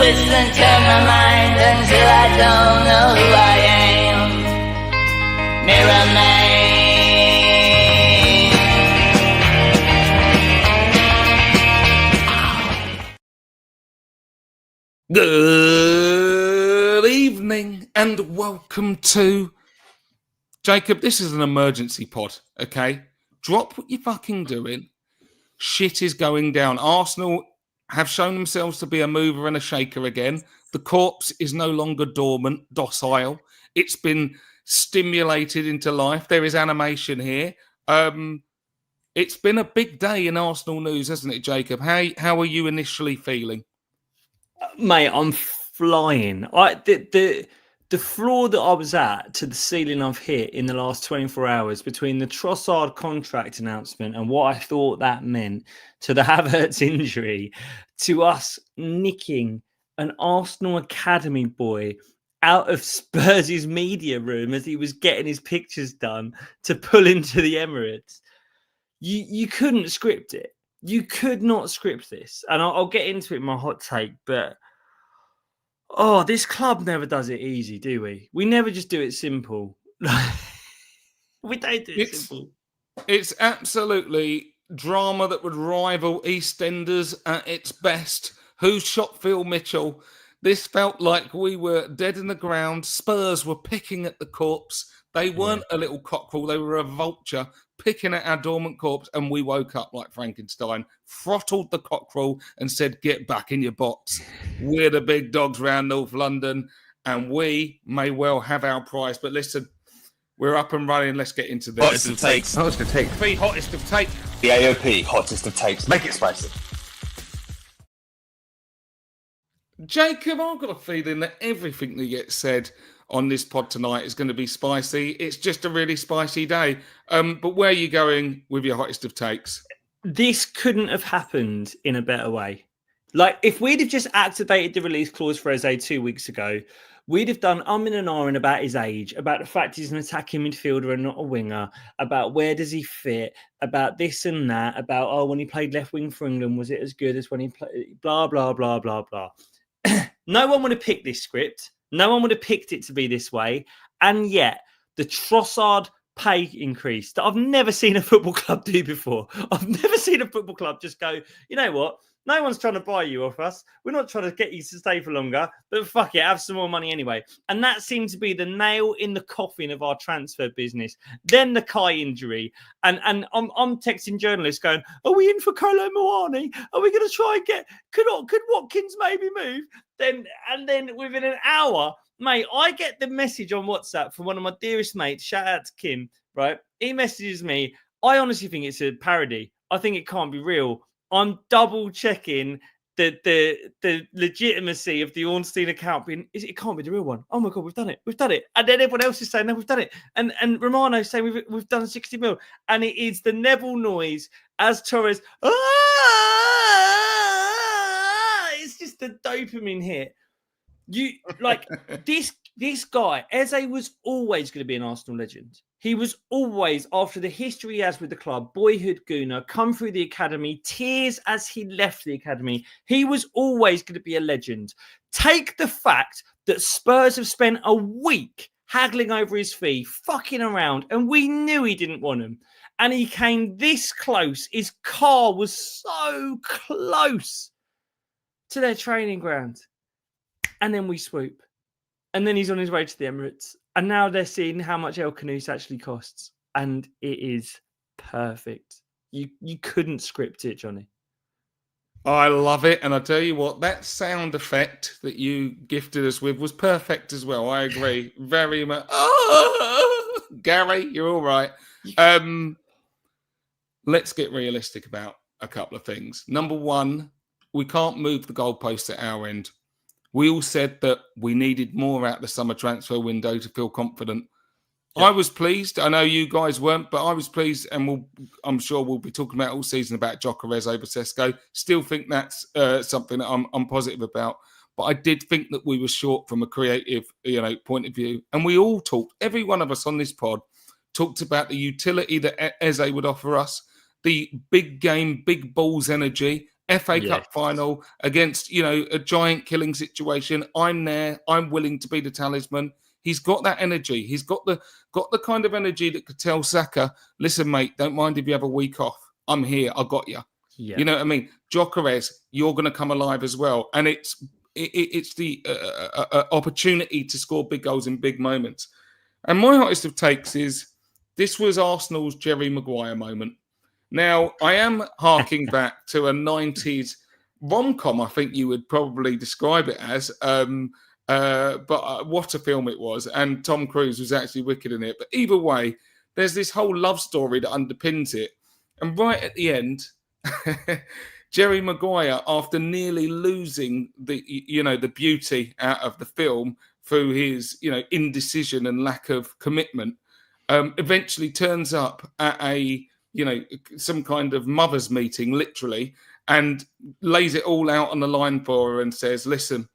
twist and turn my mind until I don't know who I am. Mirror man. Good evening and welcome to Jacob. This is an emergency pod, okay? Drop what you're fucking doing. Shit is going down. Arsenal have shown themselves to be a mover and a shaker again. The corpse is no longer dormant, docile. It's been stimulated into life. There is animation here. It's been a big day in Arsenal news, hasn't it, Jacob? How are you initially feeling? Mate, I'm flying. The floor that I was at to the ceiling I've hit in the last 24 hours between the Trossard contract announcement and what I thought that meant to the Havertz injury, to us nicking an Arsenal Academy boy out of Spurs' media room as he was getting his pictures done to pull into the Emirates. You couldn't script it. You could not script this. And I'll get into it in my hot take, but this club never does it easy, do we? We never just do it simple. We don't do it simple. It's absolutely drama that would rival EastEnders at its best. Who shot Phil Mitchell? This felt like we were dead in the ground. Spurs were picking at the corpse. They weren't a little cockerel. They were a vulture picking at our dormant corpse, and we woke up like Frankenstein, throttled the cockerel and said, get back in your box. We're the big dogs around North London, and we may well have our prize. But listen, we're up and running. Let's get into this. Hottest of takes. Hottest of takes. The hottest of takes. The AOP, hottest of takes. Make it spicy. Jacob, I've got a feeling that everything that gets said on this pod tonight is going to be spicy. It's just a really spicy day. But where are you going with your hottest of takes? This couldn't have happened in a better way. Like, if we'd have just activated the release clause for EZE 2 weeks ago, we'd have done and an ahhing about his age, about the fact he's an attacking midfielder and not a winger, about where does he fit, about this and that, about, when he played left wing for England, was it as good as when he played, blah, blah, blah, blah, blah. No one would have picked this script. No one would have picked it to be this way. And yet, the Trossard pay increase that I've never seen a football club do before. I've never seen a football club just go, you know what? No one's trying to buy you off us. We're not trying to get you to stay for longer, but fuck it, have some more money anyway. And that seemed to be the nail in the coffin of our transfer business. Then the Kai injury. And I'm texting journalists going, are we in for Kolo Muani? Are we going to try and get, could Watkins maybe move? Then within an hour, mate, I get the message on WhatsApp from one of my dearest mates, shout out to Kim, right? He messages me, I honestly think it's a parody. I think it can't be real. I'm double checking the legitimacy of the Ornstein account being, it can't be the real one. Oh my God, we've done it. And then everyone else is saying, no, we've done it. And Romano's saying we've done 60 mil. And it is the Neville noise as Torres, it's just the dopamine hit. You like this guy, Eze was always going to be an Arsenal legend. He was always, after the history he has with the club, boyhood gooner, come through the academy, tears as he left the academy. He was always going to be a legend. Take the fact that Spurs have spent a week haggling over his fee, fucking around, and we knew he didn't want him. And he came this close. His car was so close to their training ground. And then we swoop. And then he's on his way to the Emirates. And now they're seeing how much El Kanous actually costs. And it is perfect. You couldn't script it, Johnny. I love it. And I tell you what, that sound effect that you gifted us with was perfect as well. I agree. Very much. Oh, Gary, you're all right. Let's get realistic about a couple of things. Number one, we can't move the goalposts at our end. We all said that we needed more out the summer transfer window to feel confident. Yeah. I was pleased. I know you guys weren't, but I was pleased, and I'm sure we'll be talking about all season about Gyökeres over Sesko. Still think that's something that I'm positive about. But I did think that we were short from a creative, point of view. And we all talked, every one of us on this pod, talked about the utility that Eze would offer us, the big game, big balls energy, FA Yeah. Cup final against, a giant killing situation. I'm there. I'm willing to be the talisman. He's got that energy. He's got the kind of energy that could tell Saka, listen, mate, don't mind if you have a week off. I'm here. I got you. Yeah. You know what I mean? Gyökeres, you're going to come alive as well. And it's the opportunity to score big goals in big moments. And my hottest of takes is this was Arsenal's Jerry Maguire moment. Now, I am harking back to a 90s rom-com, I think you would probably describe it as. But what a film it was. And Tom Cruise was actually wicked in it. But either way, there's this whole love story that underpins it. And right at the end, Jerry Maguire, after nearly losing the beauty out of the film through his, indecision and lack of commitment, eventually turns up at some kind of mother's meeting, literally, and lays it all out on the line for her and says, listen,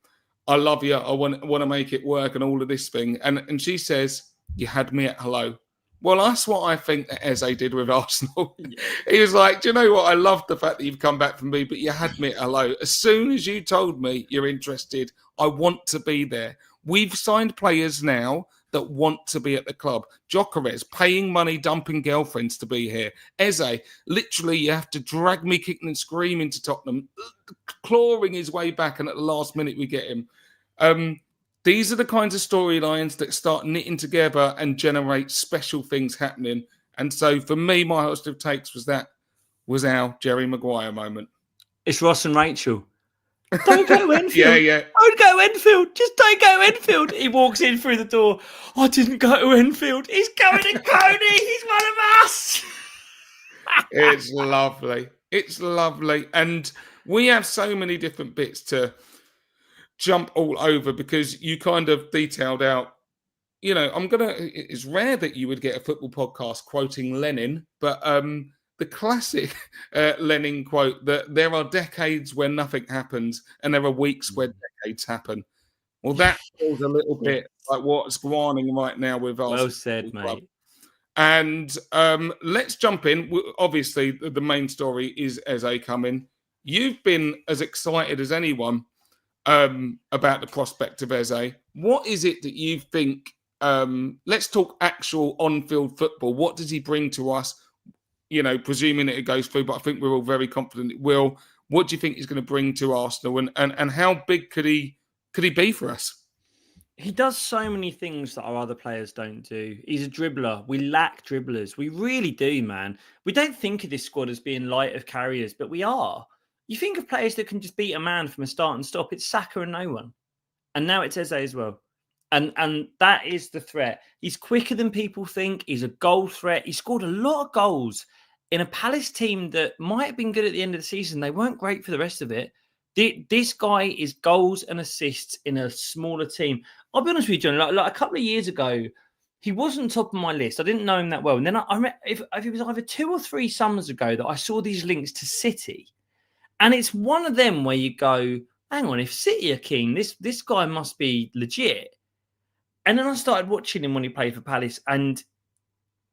I love you. I want to make it work and all of this thing. And she says, you had me at hello. Well, that's what I think that Eze did with Arsenal. He was like, do you know what? I love the fact that you've come back from me, but you had me at hello. As soon as you told me you're interested, I want to be there. We've signed players now that want to be at the club. Gyökeres, paying money, dumping girlfriends to be here. Eze, literally, you have to drag me kicking and screaming to Tottenham, clawing his way back, and at the last minute we get him. These are the kinds of storylines that start knitting together and generate special things happening. And so for me, my host of takes was our Jerry Maguire moment. It's Ross and Rachel. Don't go Enfield. Yeah. Don't go Enfield. Just don't go Enfield. He walks in through the door. I didn't go to Enfield. He's going to Coney. He's one of us. It's lovely. It's lovely. And we have so many different bits to jump all over because you kind of detailed out, it's rare that you would get a football podcast quoting Lenin, but the classic Lenin quote that there are decades where nothing happens and there are weeks where decades happen. Well, that feels a little bit like what's going on right now with us. Well said, mate. And let's jump in. Obviously, the main story is Eze coming. You've been as excited as anyone about the prospect of Eze. What is it that you think? Let's talk actual on-field football. What does he bring to us? Presuming that it goes through, but I think we're all very confident it will. What do you think he's going to bring to Arsenal, and how big could he be for us? He does so many things that our other players don't do. He's a dribbler. We lack dribblers. We really do, man. We don't think of this squad as being light of carriers, but we are. You think of players that can just beat a man from a start and stop. It's Saka and no one. And now it's Eze as well. And that is the threat. He's quicker than people think. He's a goal threat. He scored a lot of goals in a Palace team that might have been good at the end of the season. They weren't great for the rest of it. This guy is goals and assists in a smaller team. I'll be honest with you, John. Like a couple of years ago, he wasn't top of my list. I didn't know him that well. And then if it was either 2 or 3 summers ago that I saw these links to City. And it's one of them where you go, hang on, if City are keen, this guy must be legit. And then I started watching him when he played for Palace, and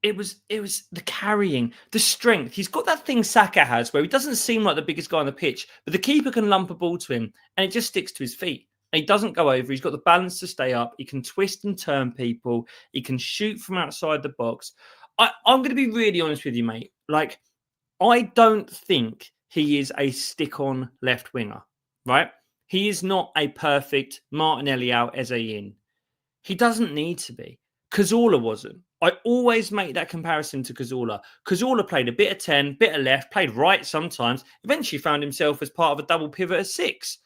it was the carrying, the strength. He's got that thing Saka has where he doesn't seem like the biggest guy on the pitch, but the keeper can lump a ball to him and it just sticks to his feet. And he doesn't go over. He's got the balance to stay up. He can twist and turn people. He can shoot from outside the box. I'm going to be really honest with you, mate. Like, I don't think he is a stick-on left winger, right? He is not a perfect Martinelli out, Eze in. He doesn't need to be. Cazorla wasn't. I always make that comparison to Cazorla. Cazorla played a bit of 10, bit of left, played right sometimes, eventually found himself as part of a double pivot at 6.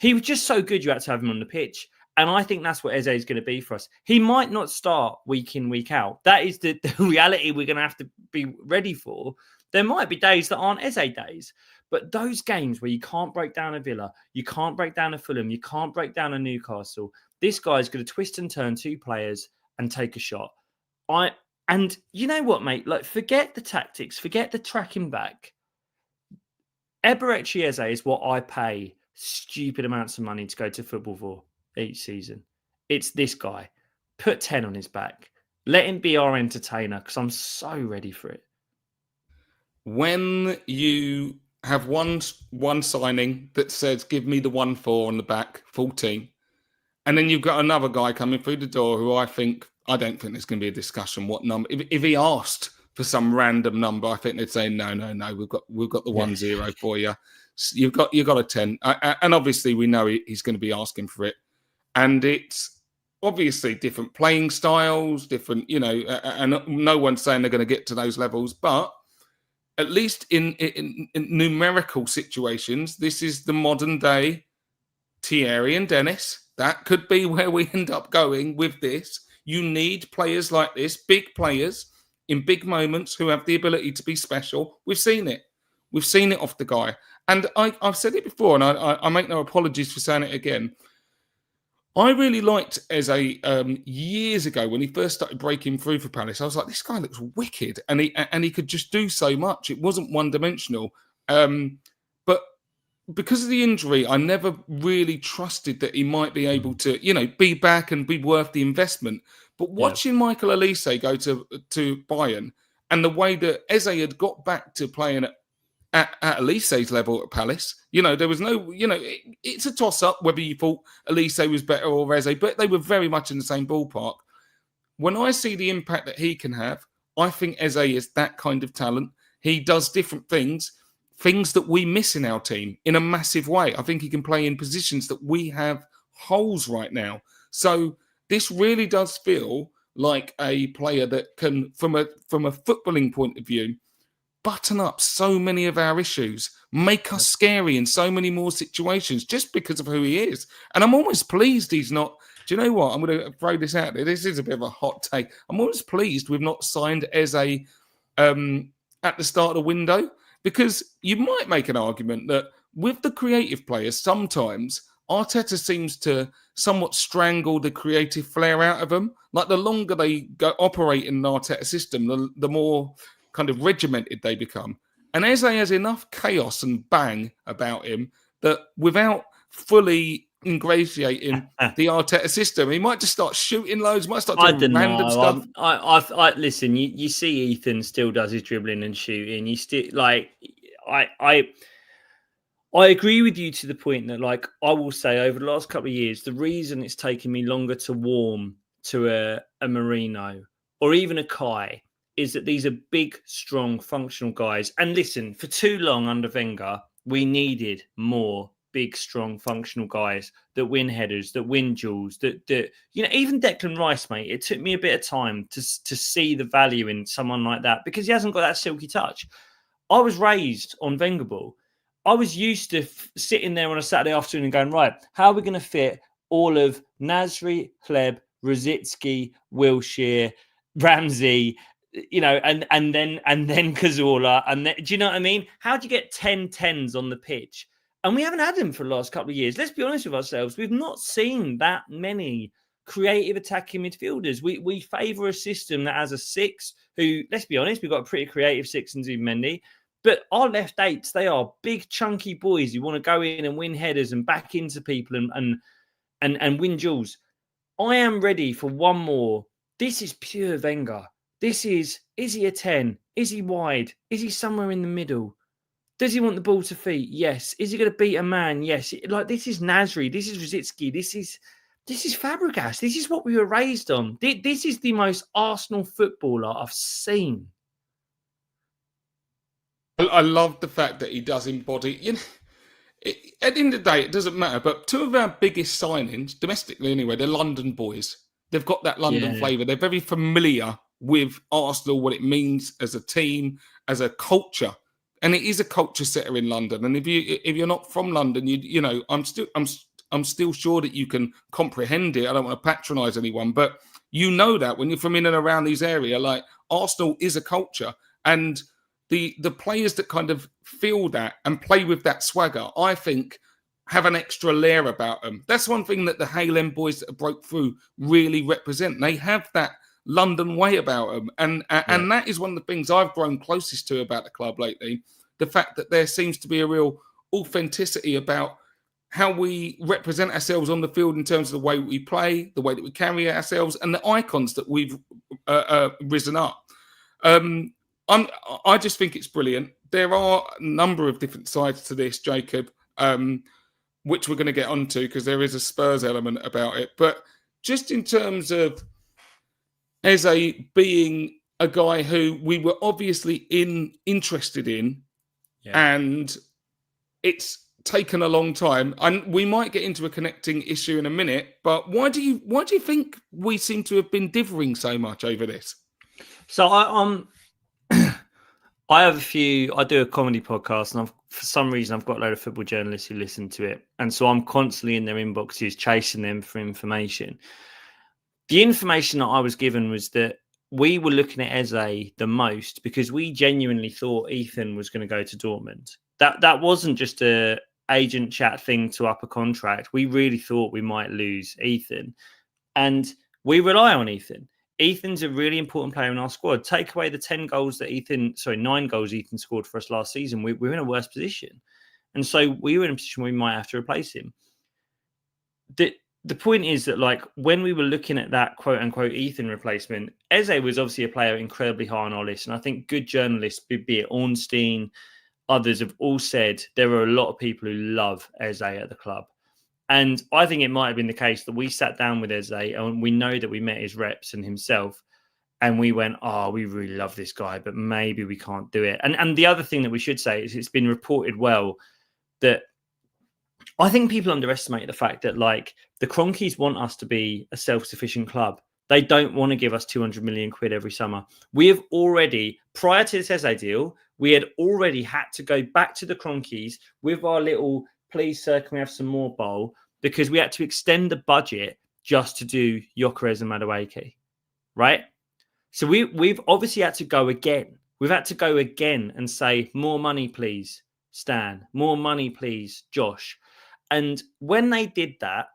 He was just so good you had to have him on the pitch. And I think that's what Eze is going to be for us. He might not start week in, week out. That is the reality we're going to have to be ready for. There might be days that aren't Eze days. But those games where you can't break down a Villa, you can't break down a Fulham, you can't break down a Newcastle, this guy's going to twist and turn 2 players and take a shot. And you know what, mate? Like, forget the tactics, forget the tracking back. Eberechi Eze is what I pay stupid amounts of money to go to football for each season. It's this guy. Put 10 on his back. Let him be our entertainer because I'm so ready for it. When you have one signing that says, give me the 1-4 on the back, full team. And then you've got another guy coming through the door who I don't think there's going to be a discussion what number. If he asked for some random number, I think they'd say, no, we've got the 1-0 for you. You've got a 10. And obviously we know he's going to be asking for it. And it's obviously different playing styles, different, and no one's saying they're going to get to those levels, but at least in numerical situations, this is the modern day Thierry and Dennis. That could be where we end up going with this. You need players like this, big players in big moments who have the ability to be special. We've seen it. We've seen it off the guy. And I've said it before, and I make no apologies for saying it again. I really liked Eze years ago when he first started breaking through for Palace. I was like, this guy looks wicked, and he could just do so much. It wasn't one-dimensional. But because of the injury, I never really trusted that he might be able to, be back and be worth the investment. But watching Michael Olise go to Bayern, and the way that Eze had got back to playing at Elise's level at Palace, there was no, it's a toss-up whether you thought Elise was better or Eze, but they were very much in the same ballpark. When I see the impact that he can have, I think Eze is that kind of talent. He does different things that we miss in our team in a massive way. I think he can play in positions that we have holes right now. So this really does feel like a player that can, from a footballing point of view, button up so many of our issues, make us scary in so many more situations just because of who he is. And I'm almost pleased he's not. Do you know what? I'm going to throw this out there. This is a bit of a hot take. I'm almost pleased we've not signed Eze at the start of the window, because you might make an argument that with the creative players, sometimes Arteta seems to somewhat strangle the creative flair out of them. Like the longer they go operate in an Arteta system, the more kind of regimented they become. And Eze has enough chaos and bang about him that without fully ingratiating the Arteta system, he might just start shooting loads, might start doing random stuff. I listen, you see Ethan still does his dribbling and shooting. You still I agree with you to the point that, I will say, over the last couple of years, the reason it's taken me longer to warm to a Marino or even a Kai is that these are big, strong, functional guys. And listen, for too long under Wenger, we needed more big, strong, functional guys that win headers, that win duels, that even Declan Rice, mate, it took me a bit of time to see the value in someone like that because he hasn't got that silky touch. I was raised on Wenger ball. I was used to sitting there on a Saturday afternoon and going, right, how are we going to fit all of Nasri, Hleb, Rosicki, Wilshere, Ramsey, and then Cazorla, and then, do you know what I mean? How do you get 10 10s on the pitch? And we haven't had them for the last couple of years. Let's be honest with ourselves. We've not seen that many creative attacking midfielders. We favour a system that has a 6 who, let's be honest, we've got a pretty creative 6 in Zubimendi. But our left 8s, they are big, chunky boys who want to go in and win headers and back into people and win duels. I am ready for one more. This is pure Wenger. Is he a 10? Is he wide? Is he somewhere in the middle? Does he want the ball to feet? Yes. Is he going to beat a man? Yes. This is Nasri. This is Rosicki. This is Fabregas. This is what we were raised on. This is the most Arsenal footballer I've seen. I love the fact that he does embody, at the end of the day, it doesn't matter, but two of our biggest signings, domestically anyway, they're London boys. They've got that London flavour. They're very familiar with Arsenal, what it means as a team, as a culture. And it is a culture setter in London. And if you're not from London, I'm still sure that you can comprehend it. I don't want to patronise anyone, but you know that when you're from in and around these areas, like Arsenal is a culture. And the players that kind of feel that and play with that swagger, I think, have an extra layer about them. That's one thing that the Hale End boys that have broke through really represent. They have that London way about them. And that is one of the things I've grown closest to about the club lately. The fact that there seems to be a real authenticity about how we represent ourselves on the field in terms of the way we play, the way that we carry ourselves, and the icons that we've risen up. I just think it's brilliant. there are a number of different sides to this, Jacob, which we're going to get onto because there is a Spurs element about it. But just in terms of Eze being a guy who we were obviously interested in, and it's taken a long time, and we might get into a connecting issue in a minute. But why do you think we seem to have been differing so much over this? So I have a few. I do a comedy podcast, and for some reason I've got a load of football journalists who listen to it, and so I'm constantly in their inboxes chasing them for information. The information that I was given was that we were looking at Eze the most because we genuinely thought Ethan was going to go to Dortmund. That wasn't just a agent chat thing to up a contract. We really thought we might lose Ethan, and we rely on Ethan. Ethan's a really important player in our squad. Take away the 9 goals Ethan scored for us last season, we're in a worse position. And so we were in a position where we might have to replace him. The point is that, like, when we were looking at that quote unquote Ethan replacement, Eze was obviously a player incredibly high on our list. And I think good journalists, be it Ornstein, others, have all said there are a lot of people who love Eze at the club. And I think it might have been the case that we sat down with Eze and we know that we met his reps and himself, and we went, oh, we really love this guy, but maybe we can't do it. And the other thing that we should say is it's been reported well that I think people underestimate the fact that, like, the Cronkies want us to be a self-sufficient club. They don't want to give us 200 million quid every summer. We have already, prior to this Eze deal, we had already had to go back to the Cronkies with our little, please, sir, can we have some more bowl? Because we had to extend the budget just to do Gyökeres and Madueke, right? So we've obviously had to go again. We've had to go again and say, more money, please, Stan. More money, please, Josh. And when they did that,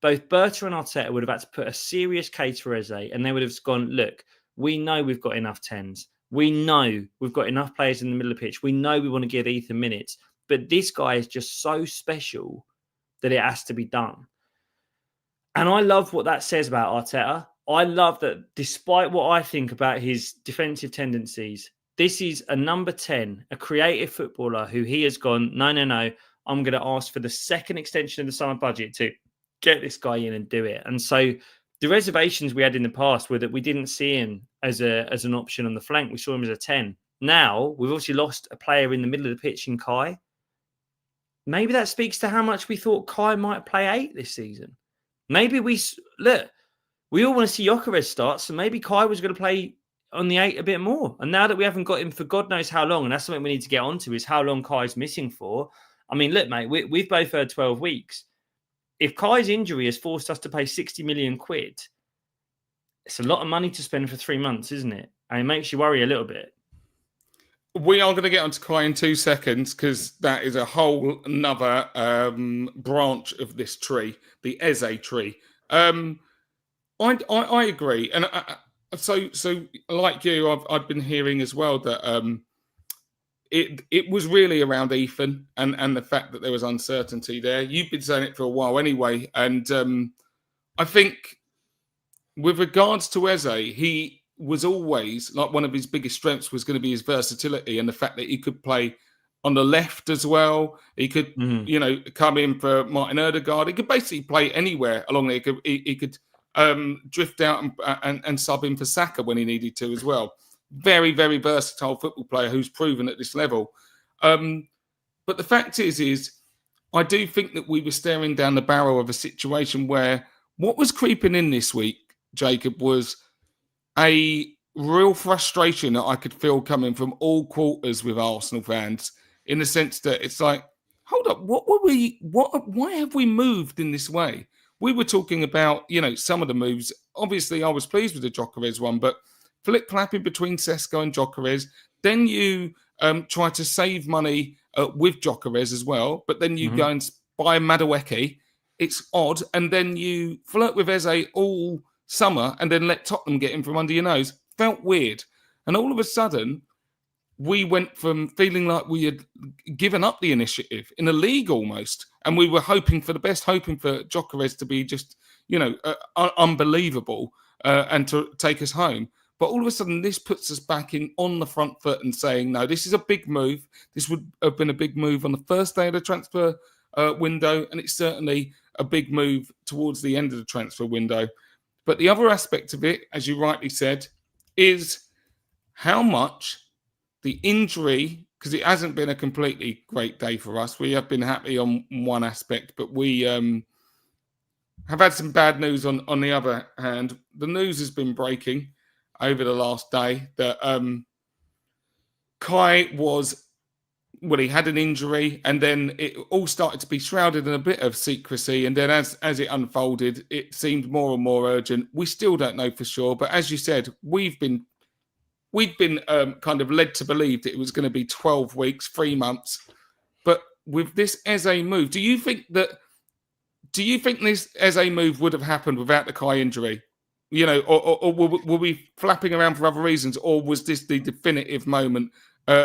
both Berta and Arteta would have had to put a serious case for Eze, and they would have gone, look, we know we've got enough 10s. We know we've got enough players in the middle of the pitch. We know we want to give Ethan minutes. But this guy is just so special that it has to be done. And I love what that says about Arteta. I love that despite what I think about his defensive tendencies, this is a number 10, a creative footballer who he has gone, no, I'm going to ask for the second extension of the summer budget to get this guy in and do it. And so the reservations we had in the past were that we didn't see him as an option on the flank. We saw him as a 10. Now, we've obviously lost a player in the middle of the pitch in Kai. Maybe that speaks to how much we thought Kai might play 8 this season. Maybe we all want to see Gyökeres start, so maybe Kai was going to play on the 8 a bit more. And now that we haven't got him for God knows how long, and that's something we need to get onto, is how long Kai's missing for. I mean, look, mate, we've both heard 12 weeks. If Kai's injury has forced us to pay 60 million quid, it's a lot of money to spend for 3 months, isn't it? And it makes you worry a little bit. We are going to get onto Kai in 2 seconds because that is a whole another branch of this tree, the Eze tree. I agree, and so like you, I've been hearing as well that it was really around Ethan and the fact that there was uncertainty there. You've been saying it for a while anyway, and I think with regards to Eze, he was always, like, one of his biggest strengths was going to be his versatility and the fact that he could play on the left as well. He could, come in for Martin Ødegaard. He could basically play anywhere along there. He could drift out and sub in for Saka when he needed to as well. Very, very versatile football player who's proven at this level. But the fact is I do think that we were staring down the barrel of a situation where what was creeping in this week, Jacob, was a real frustration that I could feel coming from all quarters with Arsenal fans, in the sense that it's like, hold up, why have we moved in this way? We were talking about, some of the moves. Obviously, I was pleased with the Gyökeres one, but flip-flapping between Sesko and Gyökeres. Then you try to save money with Gyökeres as well, but then you go and buy Madueke. It's odd. And then you flirt with Eze all summer and then let Tottenham get him from under your nose. Felt weird. And all of a sudden, we went from feeling like we had given up the initiative in a league almost, and we were hoping for the best, hoping for Gyökeres to be just, unbelievable and to take us home. But all of a sudden, this puts us back on the front foot and saying, no, this is a big move. This would have been a big move on the first day of the transfer window, and it's certainly a big move towards the end of the transfer window. But the other aspect of it, as you rightly said, is how much the injury, because it hasn't been a completely great day for us. We have been happy on one aspect, but we have had some bad news on the other hand. The news has been breaking over the last day that Kai he had an injury, and then it all started to be shrouded in a bit of secrecy. And then as it unfolded, it seemed more and more urgent. We still don't know for sure, but as you said, we've been kind of led to believe that it was going to be 12 weeks, 3 months. But with this EZE move, do you think this EZE move would have happened without the Kai injury? Or were we flapping around for other reasons, or was this the definitive moment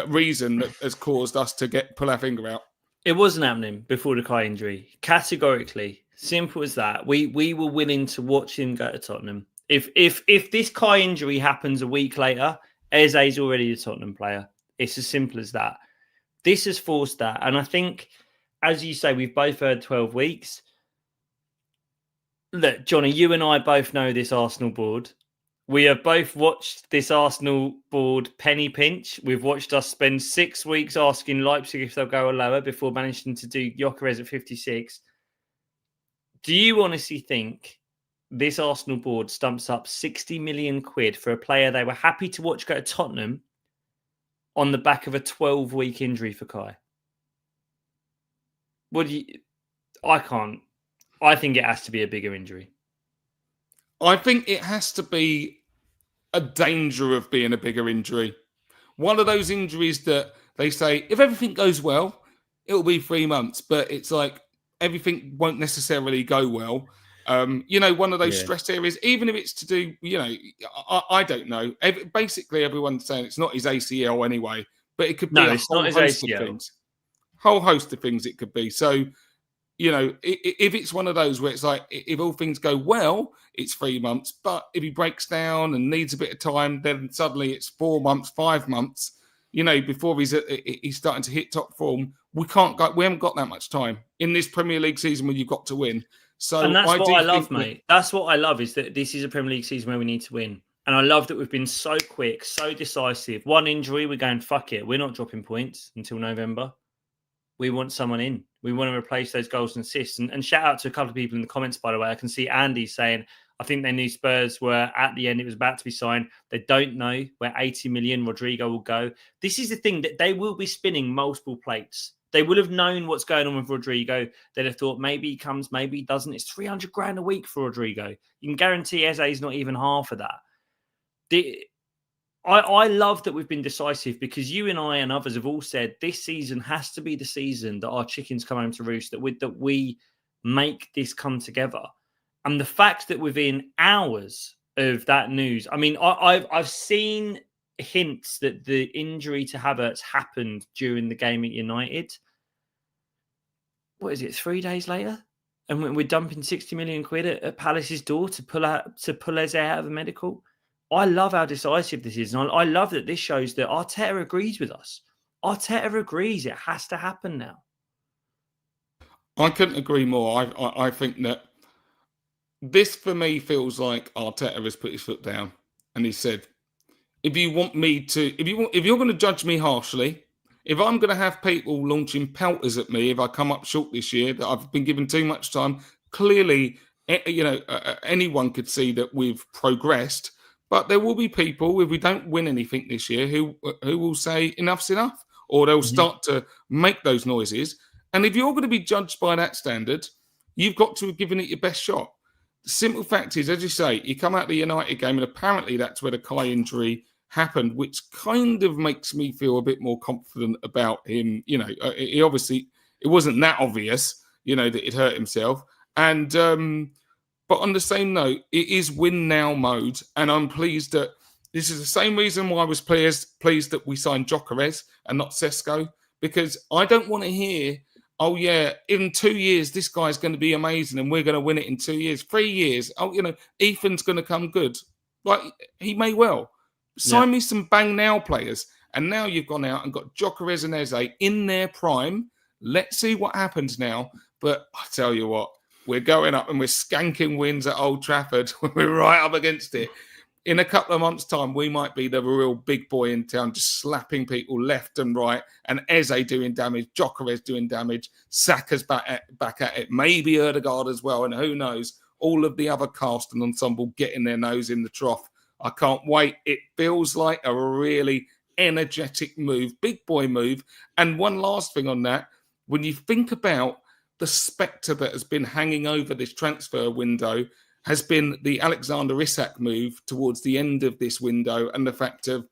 reason that has caused us to pull our finger out? It wasn't happening before the Kai injury. Categorically, simple as that. We were willing to watch him go to Tottenham. If this Kai injury happens a week later, Eze's already a Tottenham player. It's as simple as that. This has forced that, and I think, as you say, we've both heard 12 weeks. Look, Johnny, you and I both know this Arsenal board. We have both watched this Arsenal board penny pinch. We've watched us spend 6 weeks asking Leipzig if they'll go lower before managing to do Gyökeres at 56. Do you honestly think this Arsenal board stumps up 60 million quid for a player they were happy to watch go to Tottenham on the back of a 12-week injury for Kai? I can't. I think it has to be a bigger injury. I think it has to be a danger of being a bigger injury. One of those injuries that they say, if everything goes well, it'll be 3 months. But it's like everything won't necessarily go well. One of those stress areas, even if it's to do, I don't know. Basically, everyone's saying it's not his ACL anyway, but it could be a whole host of things. Whole host of things it could be. So, if it's one of those where it's like, if all things go well, it's 3 months. But if he breaks down and needs a bit of time, then suddenly it's 4 months, 5 months, before he's starting to hit top form. We haven't got that much time in this Premier League season where you've got to win. So, and that's what I love, mate. That's what I love, is that this is a Premier League season where we need to win. And I love that we've been so quick, so decisive. One injury, we're going, fuck it. We're not dropping points until November. We want someone in. We want to replace those goals and assists. And shout out to a couple of people in the comments, by the way. I can see Andy saying, I think they knew Spurs were at the end. It was about to be signed. They don't know where 80 million Rodrigo will go. This is the thing, that they will be spinning multiple plates. They would have known what's going on with Rodrigo. They'd have thought maybe he comes, maybe he doesn't. It's 300 grand a week for Rodrigo. You can guarantee Eze's not even half of that. I love that we've been decisive, because you and I and others have all said this season has to be the season that our chickens come home to roost, that we make this come together. And the fact that within hours of that news, I mean, I've seen hints that the injury to Havertz happened during the game at United. What is it, 3 days later? And we're dumping 60 million quid at Palace's door to pull Eze out of the medical. I love how decisive this is. And I love that this shows that Arteta agrees with us. Arteta agrees it has to happen now. I couldn't agree more. I think that this, for me, feels like Arteta has put his foot down and he said, if you're going to judge me harshly, if I'm going to have people launching pelters at me if I come up short this year, that I've been given too much time, clearly, anyone could see that we've progressed. But there will be people, if we don't win anything this year, who will say enough's enough, or they'll start to make those noises. And if you're going to be judged by that standard, you've got to have given it your best shot. The simple fact is, as you say, you come out the United game, and apparently that's where the Kai injury happened, which kind of makes me feel a bit more confident about him. He obviously, it wasn't that obvious, that he'd hurt himself. And but on the same note, it is win now mode, and I'm pleased that this is the same reason why I was pleased that we signed Gyökeres and not Sesko, because I don't want to hear, oh yeah, in 2 years this guy's going to be amazing and we're going to win it in 2 years, 3 years. Oh, Ethan's going to come good. Like, he may well, Sign me some bang now players. And now you've gone out and got Gyökeres and Eze in their prime. Let's see what happens now. But I tell you what, we're going up and we're skanking wins at Old Trafford. We're right up against it. In a couple of months' time, we might be the real big boy in town, just slapping people left and right, and Eze doing damage, Gyökeres doing damage, Saka's back at it, maybe Ødegaard as well, and who knows, all of the other cast and ensemble getting their nose in the trough. I can't wait. It feels like a really energetic move, big boy move. And one last thing on that, when you think about the spectre that has been hanging over this transfer window, has been the Alexander Isak move towards the end of this window, and the fact of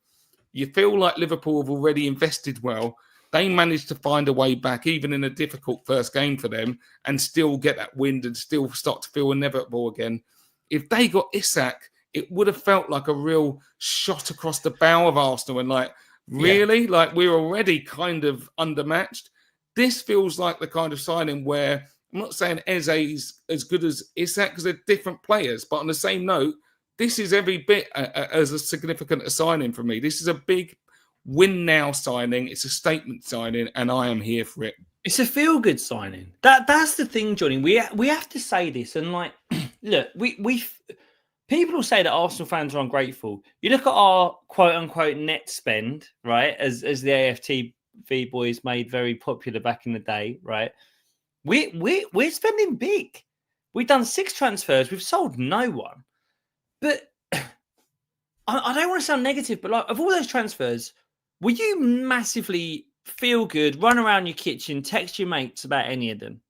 you feel like Liverpool have already invested well. They managed to find a way back, even in a difficult first game for them, and still get that win and still start to feel inevitable again. If they got Isak, it would have felt like a real shot across the bow of Arsenal and like, really? Yeah. Like we're already kind of undermatched. This feels like the kind of signing where, I'm not saying Eze's as good as Isak because they're different players, but on the same note, this is every bit as a significant a signing for me. This is a big win now signing. It's a statement signing, and I am here for it. It's a feel-good signing. That's the thing, Johnny. We have to say this, and like, look, we people will say that Arsenal fans are ungrateful. You look at our quote-unquote net spend, right, as the AFTV boys made very popular back in the day, right? We're spending big. We've done 6 transfers. We've sold no one. But I don't want to sound negative, but like of all those transfers, were you massively feel good, run around your kitchen, text your mates about any of them?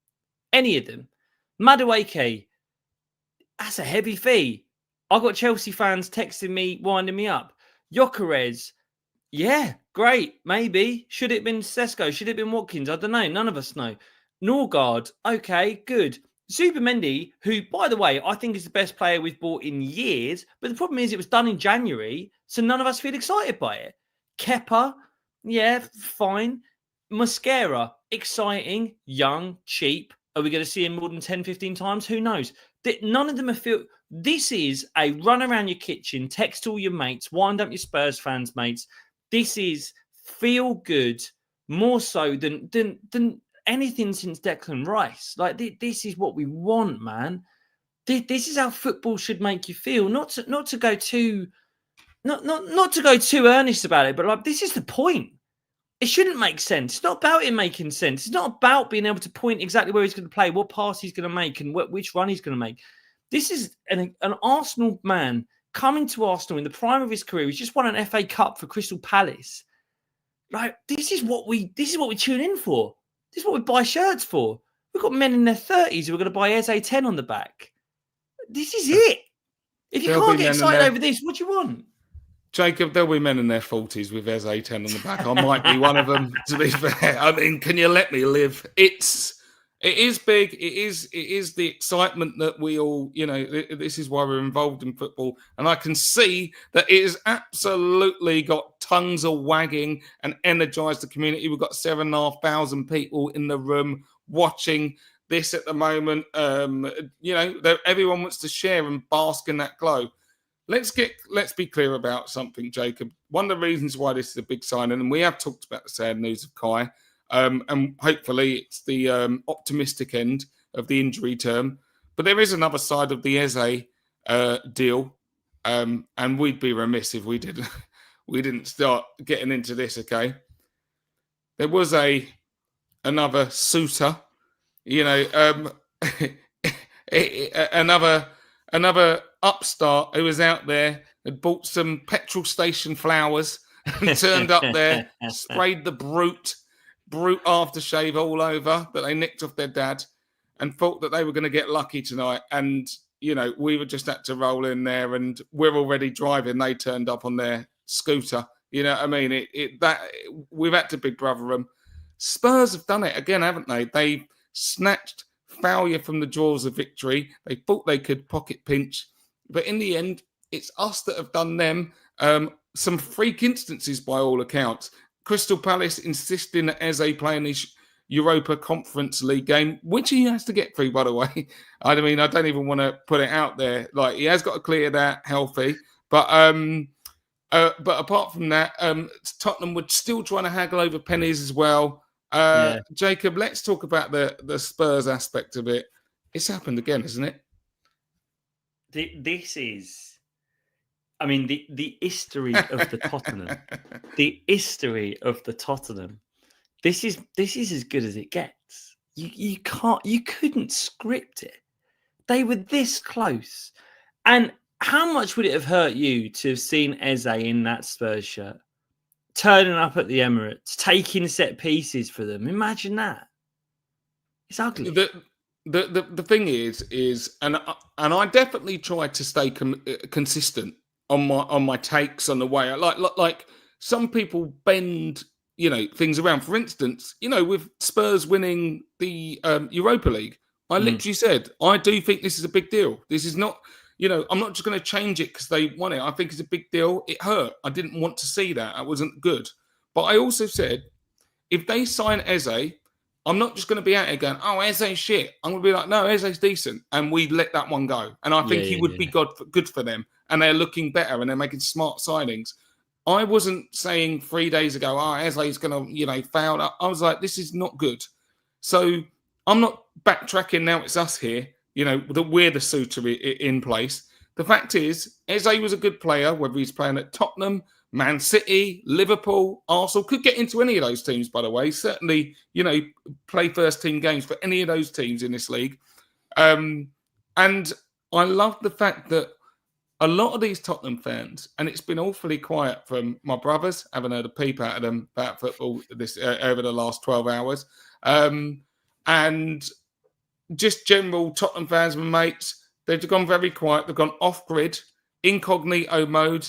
Any of them? Madueke, that's a heavy fee. I got Chelsea fans texting me, winding me up. Gyökeres, yeah, great, maybe. Should it have been Sesko? Should it have been Watkins? I don't know. None of us know. Norgard, okay, good. Zubimendi, who, by the way, I think is the best player we've bought in years, but the problem is it was done in January, so none of us feel excited by it. Kepa, yeah, fine. Mosquera, exciting, young, cheap. Are we going to see him more than 10, 15 times? Who knows? None of them are This is a run around your kitchen, text all your mates, wind up your Spurs fans, mates. This is feel good more so than anything since Declan Rice. Like this is what we want, man. This is how football should make you feel. Not to go too earnest about it, but like this is the point. It shouldn't make sense. It's not about it making sense. It's not about being able to point exactly where he's going to play, what pass he's going to make, and which run he's going to make. This is an Arsenal man coming to Arsenal in the prime of his career. He's just won an FA Cup for Crystal Palace. Like this is what we tune in for. This is what we buy shirts for. We've got men in their 30s who are going to buy EZE 10 on the back. This is it. If you can't get excited over this, what do you want? Jacob, there'll be men in their 40s with EZE 10 on the back. I might be one of them, to be fair. I mean, can you let me live? It is big. It is the excitement that we all, this is why we're involved in football. And I can see that it has absolutely got tongues are wagging and energized the community. We've got 7,500 people in the room watching this at the moment. Everyone wants to share and bask in that glow. Let's be clear about something, Jacob. One of the reasons why this is a big signing, and we have talked about the sad news of Kai, and hopefully it's the optimistic end of the injury term. But there is another side of the Eze deal, and we'd be remiss if we didn't start getting into this. Okay, there was another suitor, another upstart who was out there, had bought some petrol station flowers and turned up there, sprayed the brute aftershave all over that they nicked off their dad, and thought that they were going to get lucky tonight. And, we were just had to roll in there, and we're already driving. They turned up on their scooter. You know what I mean? We've had to big brother them. Spurs have done it again, haven't they? They snatched failure from the jaws of victory. They thought they could pocket pinch, but in the end, it's us that have done them. Some freak instances by all accounts. Crystal Palace insisting that Eze playing his Europa Conference League game, which he has to get through, by the way. I mean, I don't even want to put it out there. Like, he has got to clear that healthy. But But apart from that, Tottenham were still trying to haggle over pennies as well. Yeah. Jacob, let's talk about the Spurs aspect of it. It's happened again, isn't it? This is, I mean, the history of the Tottenham. The history of the Tottenham. This is as good as it gets. You couldn't script it. They were this close. And how much would it have hurt you to have seen Eze in that Spurs shirt, turning up at the Emirates, taking set pieces for them? Imagine that. It's ugly. The thing is, and I definitely tried to stay consistent on my takes on the way. Like some people bend, things around. For instance, with Spurs winning the Europa League, I literally said I do think this is a big deal. This is not. I'm not just going to change it because they won it. I think it's a big deal. It hurt. I didn't want to see that. That wasn't good. But I also said, if they sign Eze, I'm not just going to be out here going, oh, Eze's shit. I'm going to be like, no, Eze's decent. And we let that one go. And I think he would be good for them. And they're looking better and they're making smart signings. I wasn't saying 3 days ago, oh, Eze's going to, fail. I was like, this is not good. So I'm not backtracking now. It's us here. That we're the suitor in place. The fact is, Eze was a good player, whether he's playing at Tottenham, Man City, Liverpool, Arsenal, could get into any of those teams, by the way. Certainly, play first team games for any of those teams in this league. And I love the fact that a lot of these Tottenham fans, and it's been awfully quiet from my brothers, haven't heard a peep out of them about football this over the last 12 hours. And just general Tottenham fans and mates, they've gone very quiet. They've gone off-grid, incognito mode,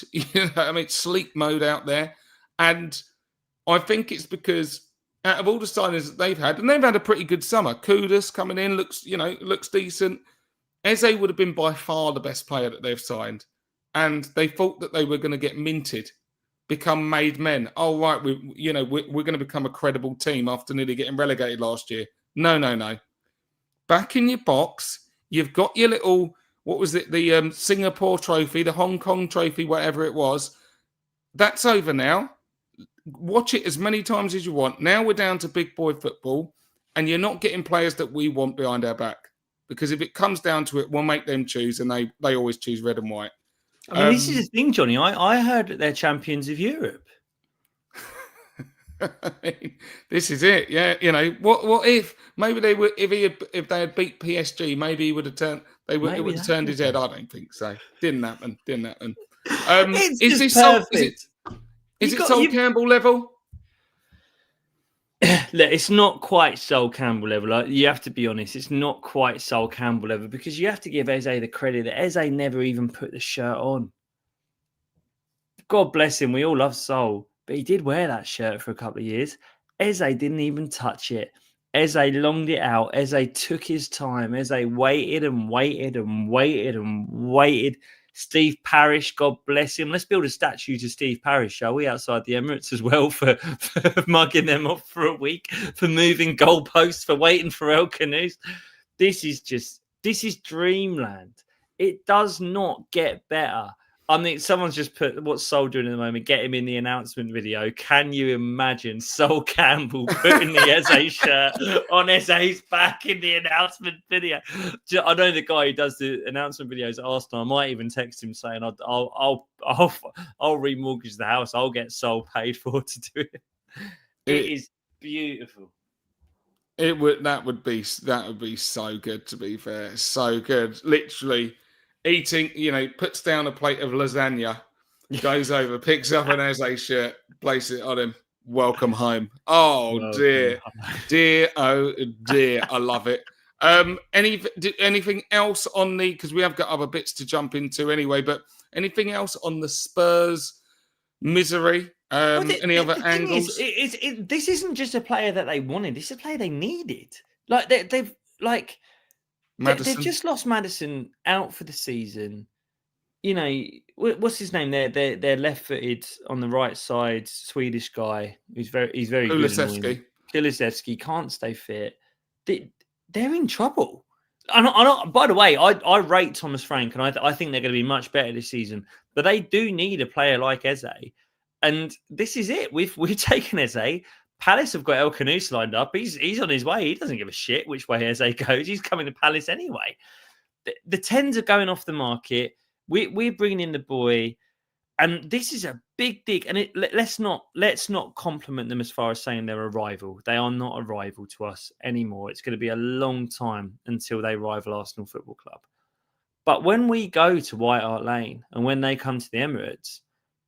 sleep mode out there. And I think it's because out of all the signings that they've had, and they've had a pretty good summer. Kudus coming in, looks decent. Eze would have been by far the best player that they've signed. And they thought that they were going to get minted, become made men. Oh, right, we're going to become a credible team after nearly getting relegated last year. No. Back in your box, you've got your little, what was it, the Singapore trophy, the Hong Kong trophy, whatever it was. That's over now. Watch it as many times as you want. Now we're down to big boy football, and you're not getting players that we want behind our back. Because if it comes down to it, we'll make them choose, and they always choose red and white. I mean, this is the thing, Johnny. I heard that they're champions of Europe. This is it, yeah. What if maybe they were if they had beat PSG, maybe he would have turned. It would have turned his head. I don't think so. Didn't happen. Is this perfect. Is it Sol Campbell level? It's not quite Sol Campbell level. You have to be honest. It's not quite Sol Campbell level because you have to give Eze the credit that Eze never even put the shirt on. God bless him. We all love Sol. But he did wear that shirt for a couple of years. Eze didn't even touch it. Eze longed it out. Eze took his time. Eze waited and waited and waited and waited. Steve Parish, God bless him. Let's build a statue to Steve Parish, shall we, outside the Emirates as well for mugging them off for a week, for moving goalposts, for waiting for El Canoes. This is dreamland. It does not get better. I mean, someone's just put what's Sol doing at the moment. Get him in the announcement video. Can you imagine Sol Campbell putting the Eze shirt on Eze's back in the announcement video? I know the guy who does the announcement videos at Arsenal. I might even text him saying, "I'll remortgage the house. I'll get Sol paid for to do it." It is beautiful. That would be so good. To be fair, so good. Literally. Eating, puts down a plate of lasagna, goes over, picks up an Eze shirt, places it on him. Welcome home. Oh, dear. Oh, dear. I love it. Anything else on because we have got other bits to jump into anyway, but anything else on the Spurs misery? Any other angles? This isn't just a player that they wanted. This is a player they needed. Like, they've They've just lost Maddison out for the season. What's his name? They're left-footed on the right side Swedish guy he's very good. Kulusevski can't stay fit. They're in trouble. By the way, I rate Thomas Frank, and I think they're going to be much better this season. But they do need a player like Eze, and this is it. We've taken Eze. Palace have got El Khanous lined up. He's on his way. He doesn't give a shit which way Eze goes. He's coming to Palace anyway. The 10s are going off the market. We're bringing in the boy, and this is a big dig. And let's not compliment them as far as saying they're a rival. They are not a rival to us anymore. It's going to be a long time until they rival Arsenal Football Club. But when we go to White Hart Lane and when they come to the Emirates,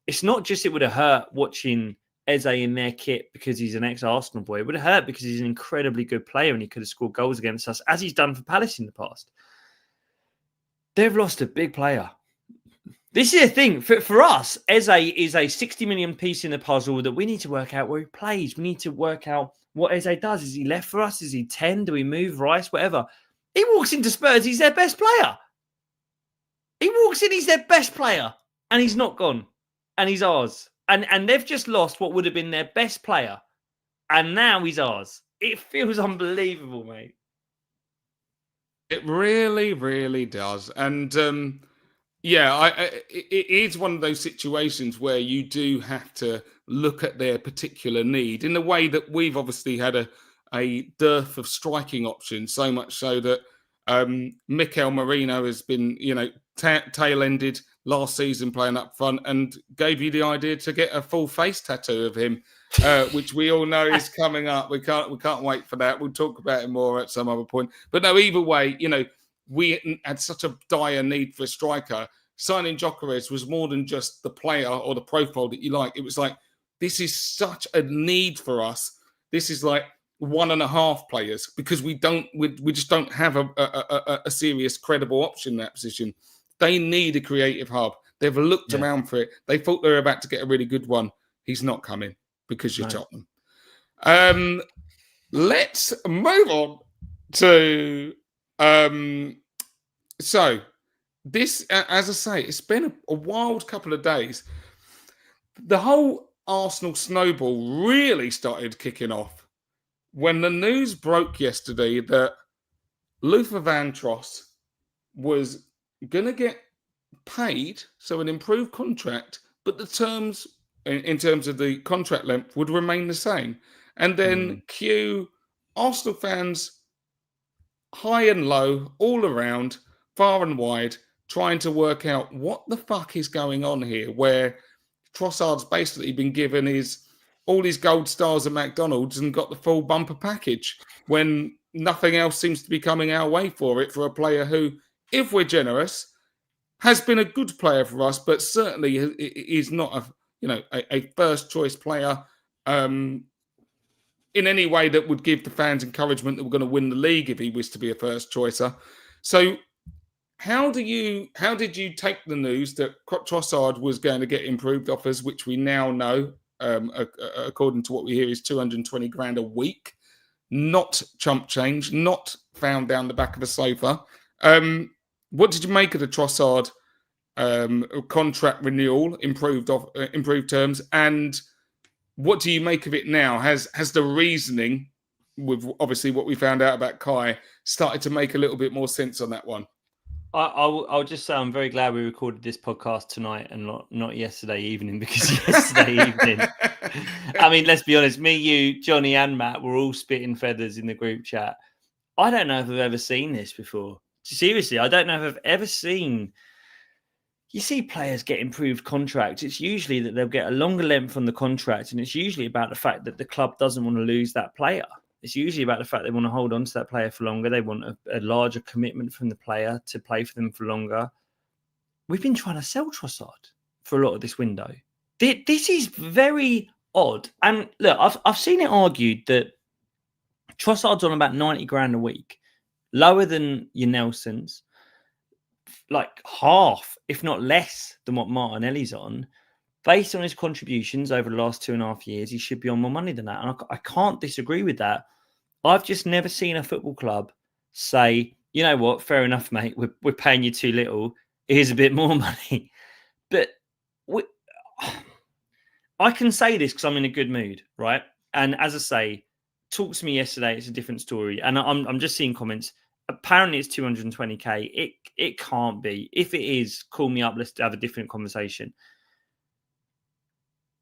it's not just it would have hurt watching Eze in their kit because he's an ex-Arsenal boy. It would have hurt because he's an incredibly good player and he could have scored goals against us, as he's done for Palace in the past. They've lost a big player. This is a thing. For us, Eze is a 60 million piece in the puzzle that we need to work out where he plays. We need to work out what Eze does. Is he left for us? Is he 10? Do we move Rice? Whatever. He walks into Spurs, he's their best player. He walks in, he's their best player. And he's not gone. And he's ours. And they've just lost what would have been their best player. And now he's ours. It feels unbelievable, mate. It really, really does. And it is one of those situations where you do have to look at their particular need in the way that we've obviously had a dearth of striking options, so much so that Mikel Merino has been, tail-ended last season playing up front and gave you the idea to get a full face tattoo of him, which we all know is coming up. We can't wait for that. We'll talk about it more at some other point. But no, either way, we had such a dire need for a striker. Signing Gyökeres was more than just the player or the profile that you like. It was like, this is such a need for us. This is like 1.5 players because we just don't have a serious, credible option in that position. They need a creative hub. They've looked around for it. They thought they were about to get a really good one. He's not coming because you're Tottenham. Let's move on to so this, as I say, it's been a wild couple of days. The whole Arsenal snowball really started kicking off when the news broke yesterday that Luther Van Tross was going to get paid, so an improved contract, but the terms, in terms of the contract length, would remain the same. And then cue Arsenal fans, high and low, all around, far and wide, trying to work out what the fuck is going on here, where Trossard's basically been given all his gold stars at McDonald's and got the full bumper package when nothing else seems to be coming our way for it, for a player who, if we're generous, has been a good player for us, but certainly is not a first choice player in any way that would give the fans encouragement that we're going to win the league if he was to be a first choicer. So how did you take the news that Trossard was going to get improved offers, which we now know, according to what we hear, is 220 grand a week, not chump change, not found down the back of a sofa. What did you make of the Trossard contract renewal, improved terms, and what do you make of it now? Has the reasoning, with obviously what we found out about Kai, started to make a little bit more sense on that one? I'll just say I'm very glad we recorded this podcast tonight and not yesterday evening, because yesterday evening, I mean, let's be honest, me, you, Johnny and Matt were all spitting feathers in the group chat. I don't know if I've ever seen this before. Seriously, I don't know if I've ever seen... You see players get improved contracts. It's usually that they'll get a longer length on the contract, and it's usually about the fact that the club doesn't want to lose that player. It's usually about the fact they want to hold on to that player for longer. They want a larger commitment from the player to play for them for longer. We've been trying to sell Trossard for a lot of this window. This is very odd. And look, I've seen it argued that Trossard's on about 90 grand a week, lower than your Nelsons, like half, if not less, than what Martinelli's on. Based on his contributions over the last 2.5 years, he should be on more money than that. And I can't disagree with that. I've just never seen a football club say, you know what, fair enough, mate, we're paying you too little. Here's a bit more money. But I can say this because I'm in a good mood, right? And as I say, talk to me yesterday, it's a different story. And I'm just seeing comments. Apparently, it's 220k. It can't be. If it is, call me up. Let's have a different conversation.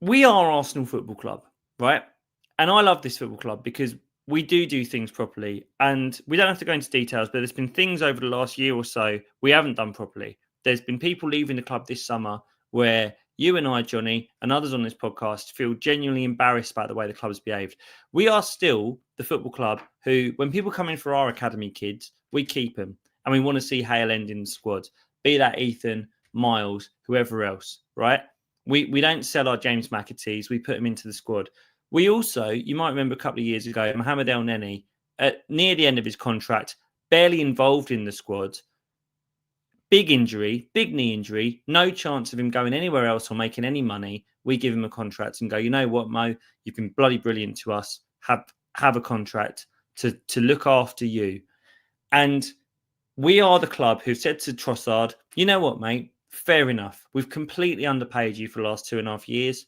We are Arsenal Football Club, right? And I love this football club because we do things properly. And we don't have to go into details, but there's been things over the last year or so we haven't done properly. There's been people leaving the club this summer where you and I, Johnny, and others on this podcast feel genuinely embarrassed about the way the club's behaved. We are still the football club who, when people come in for our academy kids, we keep them. And we want to see Hale End in the squad, be that Ethan, Miles, whoever else, right? We don't sell our James McAtees. We put him into the squad. We also, you might remember a couple of years ago, Mohamed El Neni, near the end of his contract, barely involved in the squad. Big injury, big knee injury, no chance of him going anywhere else or making any money. We give him a contract and go, you know what, Mo, you've been bloody brilliant to us. Have a contract to look after you. And we are the club who said to Trossard, you know what, mate, fair enough. We've completely underpaid you for the last 2.5 years.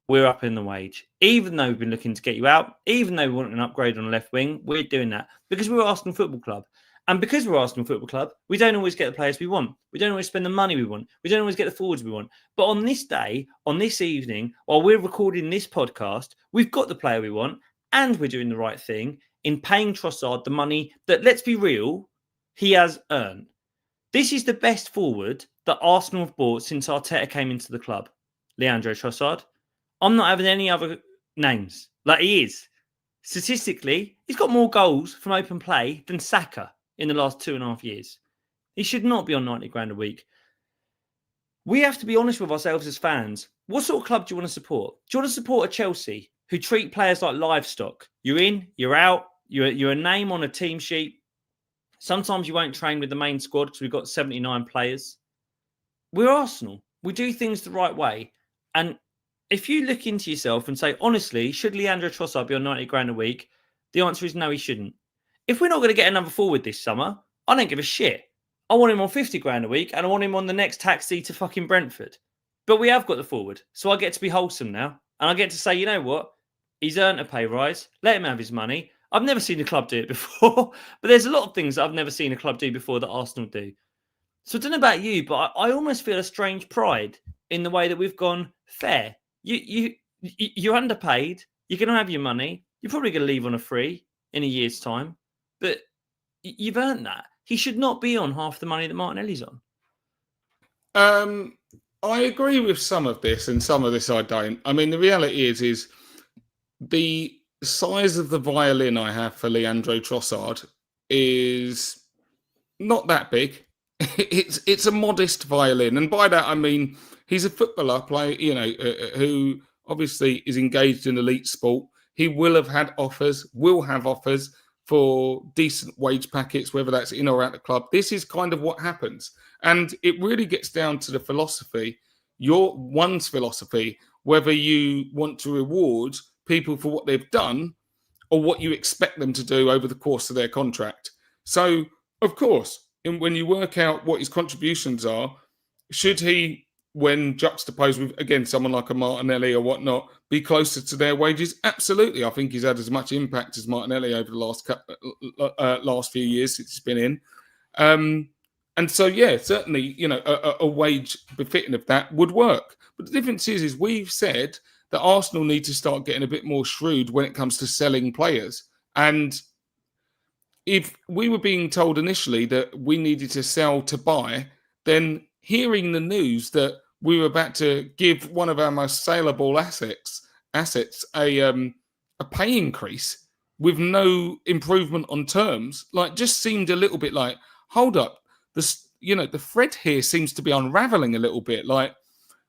We're up in the wage. Even though we've been looking to get you out, even though we want an upgrade on the left wing, we're doing that because we're Arsenal Football Club. And because we're Arsenal Football Club, we don't always get the players we want. We don't always spend the money we want. We don't always get the forwards we want. But on this day, on this evening, while we're recording this podcast, we've got the player we want and we're doing the right thing in paying Trossard the money that, let's be real, he has earned. This is the best forward that Arsenal have bought since Arteta came into the club, Leandro Trossard. I'm not having any other names. Like he is. Statistically, he's got more goals from open play than Saka in the last 2.5 years. He should not be on 90 grand a week. We have to be honest with ourselves as fans. What sort of club do you want to support? Do you want to support a Chelsea who treat players like livestock? You're in, you're out, you're a name on a team sheet. Sometimes you won't train with the main squad because we've got 79 players. We're Arsenal. We do things the right way. And if you look into yourself and say, honestly, should Leandro Trossard be on 90 grand a week? The answer is no, he shouldn't. If we're not going to get another forward this summer, I don't give a shit. I want him on 50 grand a week and I want him on the next taxi to fucking Brentford. But we have got the forward. So I get to be wholesome now. And I get to say, you know what? He's earned a pay rise. Let him have his money. I've never seen a club do it before. But there's a lot of things that I've never seen a club do before that Arsenal do. So I don't know about you, but I almost feel a strange pride in the way that we've gone fair. You're underpaid. You're going to have your money. You're probably going to leave on a free in a year's time. But you've earned that. He should not be on half the money that Martinelli's on. I agree with some of this and some of this I don't. I mean, the reality is the size of the violin I have for Leandro Trossard is not that big. It's a modest violin. And by that, I mean, he's a footballer player, who obviously is engaged in elite sport. He will have had offers, will have offers for decent wage packets, whether that's in or out the club. This is kind of what happens. And it really gets down to the philosophy, one's philosophy, whether you want to reward people for what they've done or what you expect them to do over the course of their contract. So, of course, when you work out what his contributions are, should he, when juxtaposed with, again, someone like a Martinelli or whatnot, be closer to their wages? Absolutely. I think he's had as much impact as Martinelli over the last few years since he's been in. And so, yeah, certainly, a wage befitting of that would work. But the difference is we've said that Arsenal need to start getting a bit more shrewd when it comes to selling players. And if we were being told initially that we needed to sell to buy, then hearing the news that we were about to give one of our most saleable assets a pay increase with no improvement on terms, just seemed a little bit like, hold up, the thread here seems to be unraveling a little bit.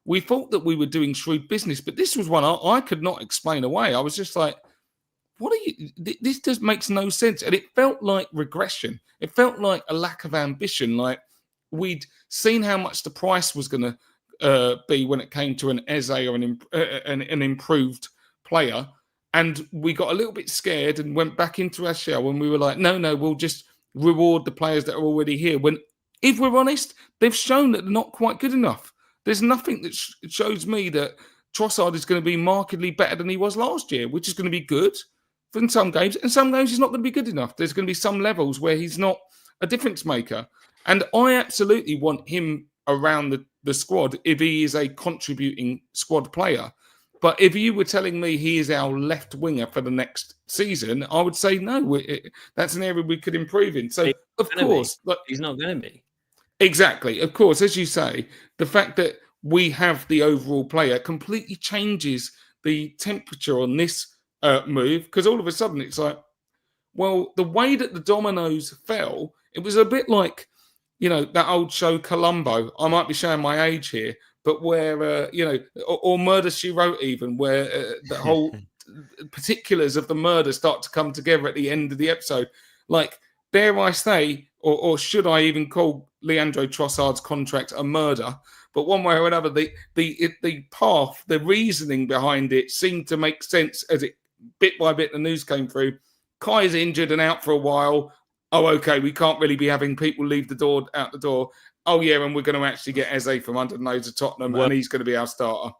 We thought that we were doing shrewd business, but this was one I could not explain away. I was just like, what are you? This just makes no sense. And it felt like regression. It felt like a lack of ambition. Like we'd seen how much the price was going to be when it came to an EZE or an improved player. And we got a little bit scared and went back into our shell. And we were like, no, we'll just reward the players that are already here. When, if we're honest, they've shown that they're not quite good enough. There's nothing that shows me that Trossard is going to be markedly better than he was last year, which is going to be good in some games. And some games he's not going to be good enough. There's going to be some levels where he's not a difference maker. And I absolutely want him around the squad if he is a contributing squad player. But if you were telling me he is our left winger for the next season, I would say no. That's an area we could improve in. So, of course, he's not going to be. Exactly. Of course, as you say, the fact that we have the overall player completely changes the temperature on this move, because all of a sudden it's like, well, the way that the dominoes fell, it was a bit like, that old show Columbo. I might be showing my age here, but where, or Murder, She Wrote even, where the whole particulars of the murder start to come together at the end of the episode. Like, dare I say, or should I even call Leandro Trossard's contract a murder? But one way or another, the path, the reasoning behind it seemed to make sense as it, bit by bit, the news came through. Kai's injured and out for a while. Oh, okay, we can't really be having people leave out the door. Oh, yeah, and we're going to actually get Eze from under the nose of Tottenham, and he's going to be our starter.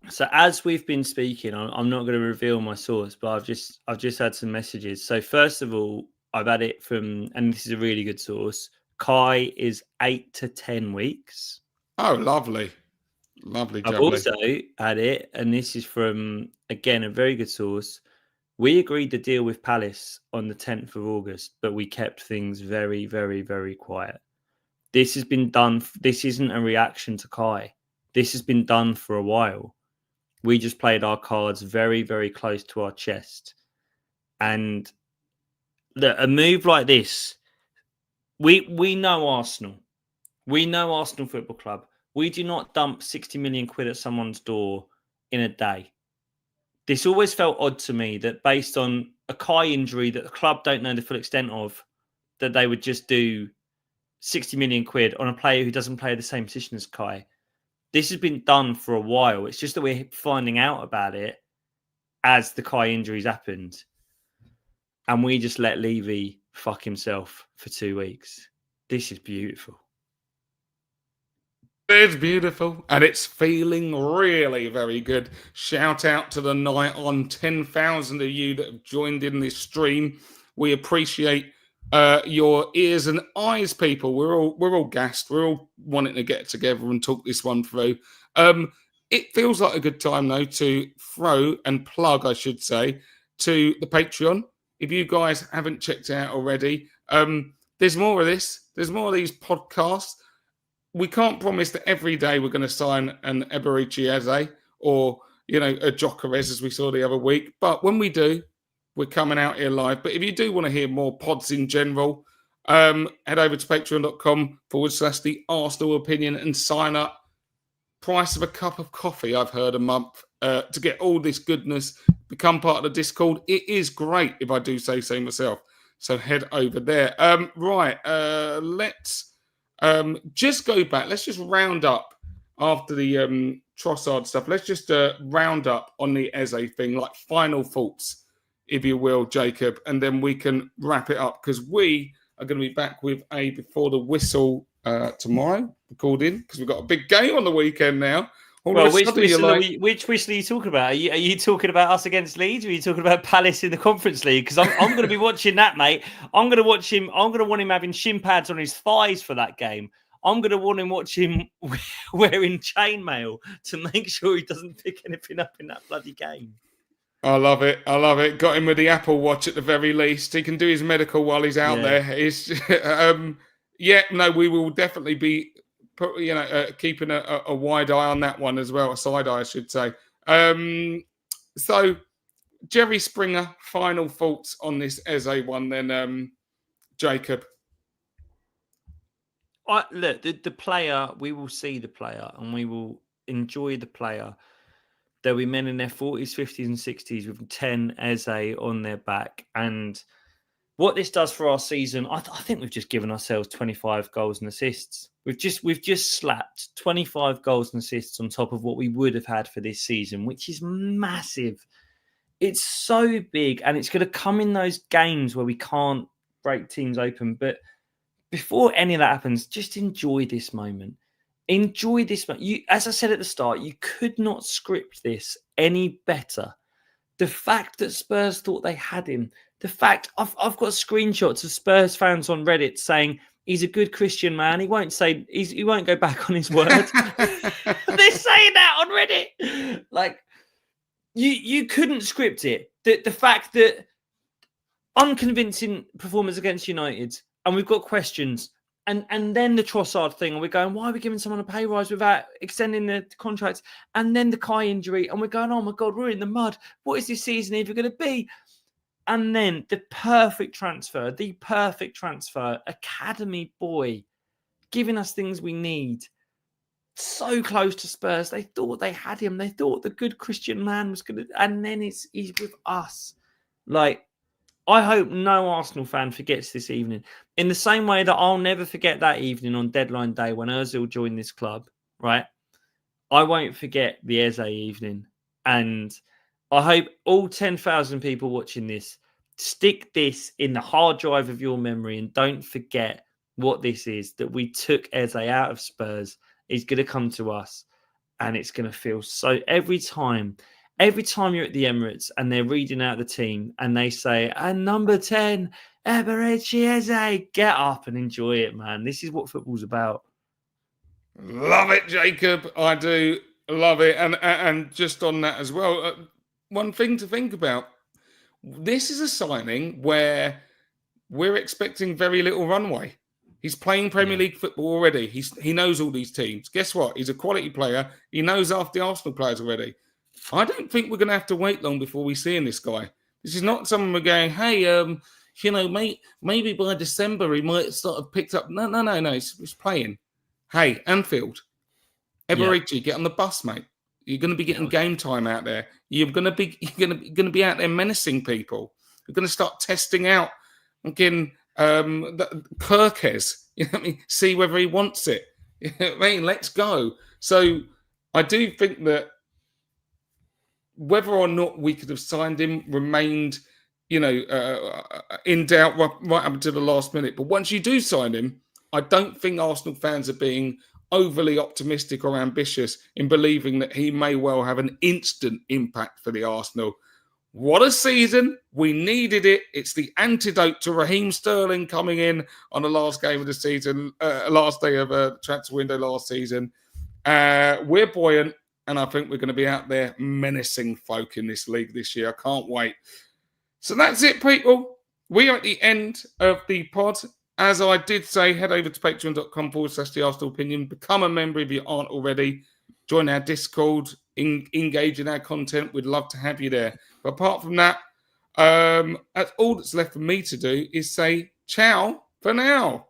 So as we've been speaking, I'm not going to reveal my source, but I've just had some messages. So first of all, I've had it from, and this is a really good source, Kai is 8 to 10 weeks. Oh, lovely. Lovely. I've also had it, and this is from, again, a very good source. We agreed the deal with Palace on the 10th of August, but we kept things very, very, very quiet. This has been done. This isn't a reaction to Kai. This has been done for a while. We just played our cards very, very close to our chest. And a move like this, we know Arsenal. We know Arsenal Football Club. We do not dump 60 million quid at someone's door in a day. This always felt odd to me that based on a Kai injury that the club don't know the full extent of, that they would just do 60 million quid on a player who doesn't play the same position as Kai. This has been done for a while. It's just that we're finding out about it as the Kai injuries happened. And we just let Levy fuck himself for 2 weeks. This is beautiful. It's beautiful, and it's feeling really very good. Shout out to the night on 10,000 of you that have joined in this stream. We appreciate your ears and eyes, people. We're all gassed. We're all wanting to get together and talk this one through. It feels like a good time, though, to throw and plug, I should say, to the Patreon. If you guys haven't checked it out already, there's more of this. There's more of these podcasts. We can't promise that every day we're going to sign an Eberechi Eze or, a Jokerez as we saw the other week. But when we do, we're coming out here live. But if you do want to hear more pods in general, head over to patreon.com/the Arsenal Opinion and sign up. Price of a cup of coffee, I've heard, a month to get all this goodness. Become part of the Discord. It is great, if I do say so myself. So head over there. Let's just go back. Let's just round up after the Trossard stuff. Let's just round up on the Eze thing, like final thoughts, if you will, Jacob, and then we can wrap it up because we are going to be back with a Before the Whistle tomorrow, recording, because we've got a big game on the weekend now. Which whistle are you talking about? Are you talking about us against Leeds, or are you talking about Palace in the Conference League? Because I'm going to be watching that, mate. I'm going to watch him. I'm going to want him having shin pads on his thighs for that game. I'm going to want him watch him wearing chainmail to make sure he doesn't pick anything up in that bloody game. I love it. Got him with the Apple Watch at the very least. He can do his medical while he's out there. We will definitely be keeping a wide eye on that one as well, a side eye, I should say. So, Jerry Springer, final thoughts on this Eze one then, Jacob. Look, the player, we will see the player and we will enjoy the player. There'll be men in their 40s, 50s and 60s with 10 Eze on their back. And what this does for our season, I think we've just given ourselves 25 goals and assists. We've just slapped 25 goals and assists on top of what we would have had for this season, which is massive. It's so big, and it's going to come in those games where we can't break teams open. But before any of that happens, just enjoy this moment. Enjoy this moment. As I said at the start, you could not script this any better. The fact that Spurs thought they had him, The fact I've got screenshots of Spurs fans on Reddit saying he's a good Christian man. He won't go back on his word. They're saying that on Reddit. Like you couldn't script it. The fact that unconvincing performance against United, and we've got questions. And then the Trossard thing, and we're going, why are we giving someone a pay rise without extending the contracts? And then the Kai injury, and we're going, oh my God, we're in the mud. What is this season even going to be? And then the perfect transfer, academy boy, giving us things we need. So close to Spurs. They thought they had him. They thought the good Christian man was going to, and then he's with us. Like, I hope no Arsenal fan forgets this evening. In the same way that I'll never forget that evening on deadline day when Ozil joined this club, right? I won't forget the EZE evening. And I hope all 10,000 people watching this stick this in the hard drive of your memory and don't forget what this is, that we took EZE out of Spurs. He's going to come to us and it's going to feel so every time you're at the Emirates and they're reading out the team and they say, and number 10, Eberechi EZE, get up and enjoy it, man. This is what football's about. Love it, Jacob. I do love it. And just on that as well, one thing to think about. This is a signing where we're expecting very little runway. He's playing Premier League football already. He knows all these teams. Guess what? He's a quality player. He knows half the Arsenal players already. I don't think we're going to have to wait long before we see this guy. This is not someone we're going, hey, maybe by December he might sort of picked up. No. He's playing. Hey, Anfield, Eberechi, get on the bus, mate. You're going to be getting game time out there. You're going to be out there menacing people. You're going to start testing out again. Kirkes, you know what I mean? See whether he wants it. You know what I mean? Let's go. So I do think that whether or not we could have signed him remained, in doubt right up until the last minute. But once you do sign him, I don't think Arsenal fans are being overly optimistic or ambitious in believing that he may well have an instant impact for the Arsenal. What a season. We needed it. It's the antidote to Raheem Sterling coming in on the last game of the season, last day of a transfer window last season. We're buoyant, and I think we're going to be out there menacing folk in this league this year. I can't wait. So that's it, people. We are at the end of the pod. As I did say, head over to patreon.com/the Arsenal Opinion. Become a member if you aren't already. Join our Discord. Engage in our content. We'd love to have you there. But apart from that, that's all that's left for me to do is say ciao for now.